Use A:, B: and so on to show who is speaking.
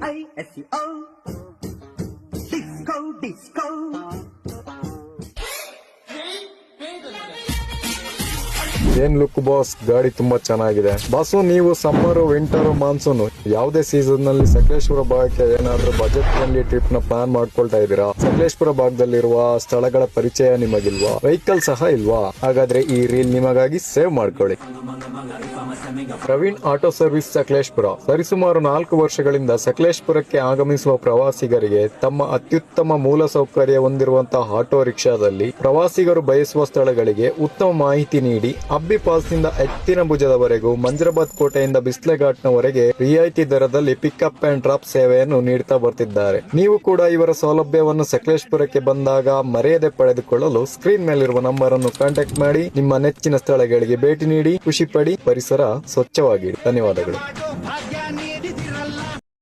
A: DISCO disco disco.
B: ಏನ್ look boss, ಗಾಡಿ ತುಂಬಾ ಚೆನ್ನಾಗಿದೆ. ಬಾಸು, ನೀವು ಸಮ್ಮರ್, ವಿಂಟರ್, ಮಾನ್ಸೂನ್ ಯಾವುದೇ ಸೀಸನ್ ನಲ್ಲಿ ಸಕಲೇಶ್ಪುರ ಭಾಗಕ್ಕೆ ಏನಾದ್ರೂ ಬಜೆಟ್ ಫ್ರೆಂಡ್ಲಿ ಟ್ರಿಪ್ ನ ಪ್ಲಾನ್ ಮಾಡ್ಕೊಳ್ತಾ ಇದ್ದೀರಾ? ಸಕಲೇಶ್ಪುರ ಭಾಗದಲ್ಲಿರುವ ಸ್ಥಳಗಳ ಪರಿಚಯ ನಿಮಗಿಲ್ವಾ? ವೆಹಿಕಲ್ ಸಹ ಇಲ್ವಾ? ಹಾಗಾದ್ರೆ ಈ ರೀಲ್ ನಿಮಗಾಗಿ ಸೇವ್ ಮಾಡ್ಕೊಳ್ಳಿ. ಪ್ರವೀಣ್ ಆಟೋ ಸರ್ವಿಸ್ ಸಕಲೇಶ್ಪುರ ಸರಿಸುಮಾರು 4 ವರ್ಷಗಳಿಂದ ಸಕಲೇಶ್ಪುರಕ್ಕೆ ಆಗಮಿಸುವ ಪ್ರವಾಸಿಗರಿಗೆ ತಮ್ಮ ಅತ್ಯುತ್ತಮ ಮೂಲ ಸೌಕರ್ಯ ಹೊಂದಿರುವಂತಹ ಆಟೋ ರಿಕ್ಷಾದಲ್ಲಿ ಪ್ರವಾಸಿಗರು ಬಯಸುವ ಸ್ಥಳಗಳಿಗೆ ಉತ್ತಮ ಮಾಹಿತಿ ನೀಡಿ ಅಬ್ಬಿ ಫಾಲ್ಸ್ ನಿಂದ ಎತ್ತಿನ ಭುಜದವರೆಗೂ, ಮಂಜರಾಬಾದ್ ಕೋಟೆಯಿಂದ ಬಿಸ್ಲೆಘಾಟ್ನವರೆಗೆ ರಿಯಾಯಿತಿ ದರದಲ್ಲಿ ಪಿಕಪ್ ಅಂಡ್ ಡ್ರಾಪ್ ಸೇವೆಯನ್ನು ನೀಡುತ್ತಾ ಬರ್ತಿದ್ದಾರೆ. ನೀವು ಕೂಡ ಇವರ ಸೌಲಭ್ಯವನ್ನು ಸಕಲೇಶ್ಪುರಕ್ಕೆ ಬಂದಾಗ ಮರೆಯದೆ ಪಡೆದುಕೊಳ್ಳಲು ಸ್ಕ್ರೀನ್ ಮೇಲಿರುವ ನಂಬರ್ ಅನ್ನು ಕಾಂಟ್ಯಾಕ್ಟ್ ಮಾಡಿ ನಿಮ್ಮ ನೆಚ್ಚಿನ ಸ್ಥಳಗಳಿಗೆ ಭೇಟಿ ನೀಡಿ ಖುಷಿ ಪಡಿ, ಪರಿಸರ ಸ್ವಚ್ಛವಾಗಿಡಿ. ಧನ್ಯವಾದಗಳು.